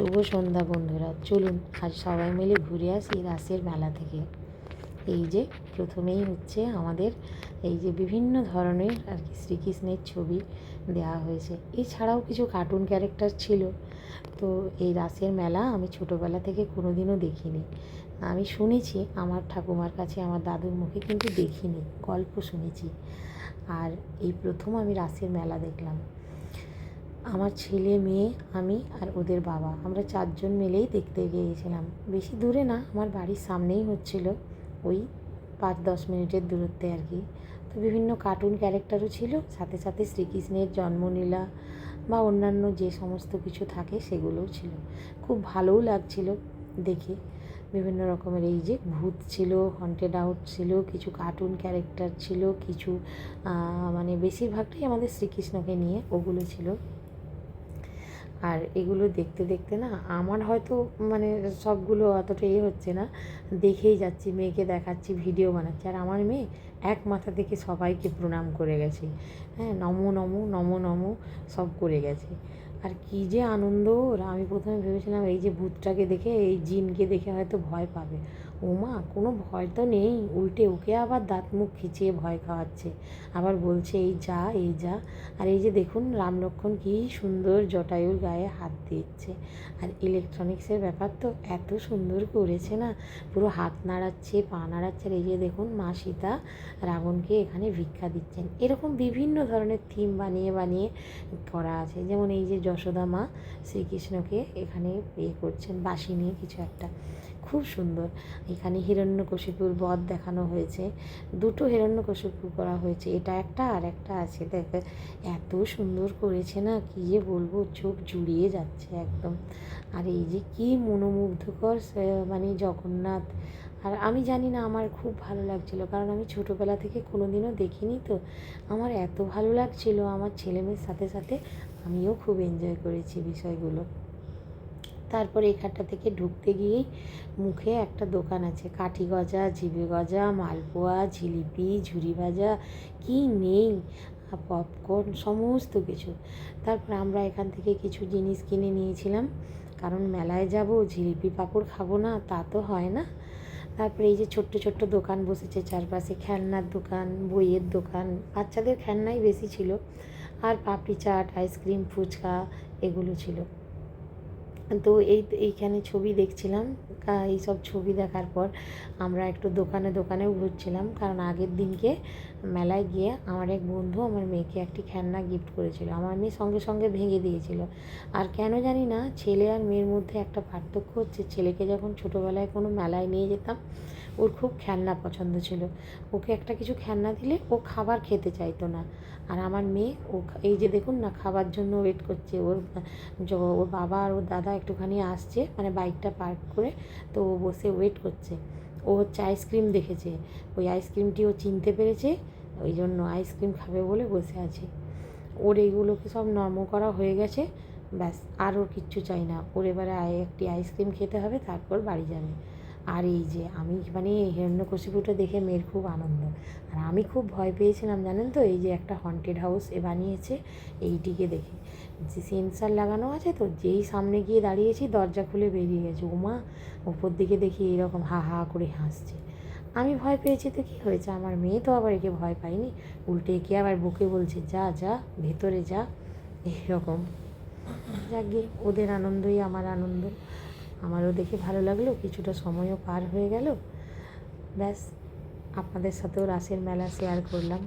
শুভ সন্ধ্যা বন্ধুরা, চলুন আজ সবাই মিলে ঘুরে আসি রাসের মেলা থেকে। এই যে প্রথমেই হচ্ছে আমাদের এই যে বিভিন্ন ধরনের আর কি শ্রীকৃষ্ণের ছবি দেওয়া হয়েছে, এছাড়াও কিছু কার্টুন ক্যারেক্টার ছিল। তো এই রাসের মেলা আমি ছোটোবেলা থেকে কোনো দিনও দেখিনি। আমি শুনেছি আমার ঠাকুমার কাছে, আমার দাদুর মুখে, কিন্তু দেখিনি, গল্প শুনেছি। আর এই প্রথম আমি রাসের মেলা দেখলাম। আমার ছেলে, মেয়ে, আমি আর ওদের বাবা, আমরা 4জন মিলেই দেখতে গিয়েছিলাম। বেশি দূরে না, আমার বাড়ির সামনেই হচ্ছিল, ওই 5-10 মিনিটের দূরত্বে আর কি। তো বিভিন্ন কার্টুন ক্যারেক্টারও ছিল, সাথে সাথে শ্রীকৃষ্ণের জন্মলীলা বা অন্যান্য যে সমস্ত কিছু থাকে সেগুলোও ছিল। খুব ভালোও লাগছিল দেখে। বিভিন্ন রকমের এই যে ভূত ছিল, হন্টেড আউট ছিল, কিছু কার্টুন ক্যারেক্টার ছিল, কিছু মানে বেশিরভাগটাই আমাদের শ্রীকৃষ্ণকে নিয়ে ওগুলো ছিল। আর এগুলো দেখতে দেখতে না আমার হয়তো মানে সবগুলো অতটা হচ্ছে না, দেখেই যাচ্ছি, মেয়েকে দেখাচ্ছি, ভিডিও বানাচ্ছি। আর আমার মেয়ে এক মাথা থেকে সবাইকে প্রণাম করে গেছে। হ্যাঁ, নমো নমো নমো নমো সব করে গেছে। আর কী যে আনন্দ ওর! আমি প্রথমে ভেবেছিলাম এই যে ভূতটাকে দেখে, এই জিনকে দেখে হয়তো ভয় পাবে। ওমা, কোনো ভয় তো নেই, উল্টে ওকে আবার দাঁত মুখ খিচিয়ে ভয় খাওয়াচ্ছে, আবার বলছে এই যা এই যা। আর এই যে দেখুন রাম লক্ষ্মণ কী সুন্দর জটায়ুর গায়ে হাত দিচ্ছে। আর ইলেকট্রনিক্সের ব্যাপার তো এত সুন্দর করেছে না, পুরো হাত নাড়াচ্ছে, পা নাড়াচ্ছে। আর এই যে দেখুন মা সীতা রাবণকে এখানে ভিক্ষা দিচ্ছেন, এরকম বিভিন্ন ধরনের থিম বানিয়ে বানিয়ে করা আছে। যেমন এই যে যশোদা মা শ্রীকৃষ্ণকে এখানে করছেন বাঁশি নিয়ে কিছু একটা, খুব সুন্দর। এখানে হিরণ্যকশিপুর বধ দেখানো হয়েছে, 2টো হিরণ্যকশিপু করা হয়েছে, এটা একটা আর একটা আছে। দেখে এত সুন্দর করেছে না, কী যে বলবো, চোখ জুড়িয়ে যাচ্ছে একদম। আর এই যে কী মনোমুগ্ধকর মানে জগন্নাথ। আর আমি জানি না, আমার খুব ভালো লাগছিল, কারণ আমি ছোটোবেলা থেকে কোনো দিনও দেখিনি। তো আমার এত ভালো লাগছিল, আমার ছেলেমেয়ের সাথে সাথে আমিও খুব এনজয় করেছি বিষয়গুলো। তারপরে এখানটা থেকে ঢুকতে গিয়েই মুখে একটা দোকান আছে, কাঠি গজা, জিভে গজা, মালপোয়া, জিলিপি, ঝুরি ভাজা, কী নেই, পপকর্ন, সমস্ত কিছু। তারপর আমরা এখান থেকে কিছু জিনিস কিনে নিয়েছিলাম, কারণ মেলায় যাব, জিলিপি পাঁপড় খাবো না তা তো হয় না। তারপরে এই যে ছোট্ট ছোট্ট দোকান বসেছে চারপাশে, খেলনার দোকান, বইয়ের দোকান, বাচ্চাদের খেলনাই বেশি ছিল। আর পাপড়ি চাট, আইসক্রিম, ফুচকা এগুলো ছিল। তো এইখানে ছবি দেখছিলাম। এইসব ছবি দেখার পর আমরা একটু দোকানে দোকানেও ঘুরছিলাম, কারণ আগের দিনকে মেলায় গিয়ে আমার এক বন্ধু আমার মেয়েকে একটি খেলনা গিফট করেছিল, আমার মেয়ে সঙ্গে সঙ্গে ভেঙে দিয়েছিল। আর কেন জানি না, ছেলে আর মেয়ের মধ্যে একটা পার্থক্য হচ্ছে, ছেলেকে যখন ছোটোবেলায় কোনো মেলায় নিয়ে যেতাম, ওর খুব খেলনা পছন্দ ছিল, ওকে একটা কিছু খেলনা দিলে ও খাবার খেতে চাইতো না। আর আমার মেয়ে, ও এই যে দেখুন না, খাবার জন্য ওয়েট করছে। ওর বাবা আর ওর দাদা একটুখানি আসছে, মানে বাইকটা পার্ক করে, তো ও বসে ওয়েট করছে। ও হচ্ছে আইসক্রিম দেখেছে, ওই আইসক্রিমটি ও চিনতে পেরেছে, ওই জন্য আইসক্রিম খাবে বলে বসে আছে। ওর এইগুলোকে সব নর্ম করা হয়ে গেছে, ব্যাস, আর ওর কিচ্ছু চাই না। ওর এবারে একটি আইসক্রিম খেতে হবে, তারপর বাড়ি যাবে। আর এই যে আমি মানে হিরণ্যকশিপুটা দেখে মেয়ের খুব আনন্দ। আর আমি খুব ভয় পেয়েছিলাম জানেন তো, এই যে একটা হন্টেড হাউস বানিয়েছে এইটিকে দেখে, যে সেন্সার লাগানো আছে, তো যেই সামনে গিয়ে দাঁড়িয়েছি দরজা খুলে বেরিয়ে গেছে। ওমা, ওপর দিকে দেখি এরকম হা হা করে হাসছে। আমি ভয় পেয়েছি তো কী হয়েছে, আমার মেয়ে তো আবার একে ভয় পায়নি, উল্টে একে আবার বুকে বলছে যা যা ভেতরে যা, এইরকম। যাকগে, ওদের আনন্দই আমার আনন্দ, আমারও দেখে ভালো লাগলো, কিছুটা সময়ও পার হয়ে গেল। ব্যাস, আপনাদের সাথেও রাসের মেলা শেয়ার করলাম।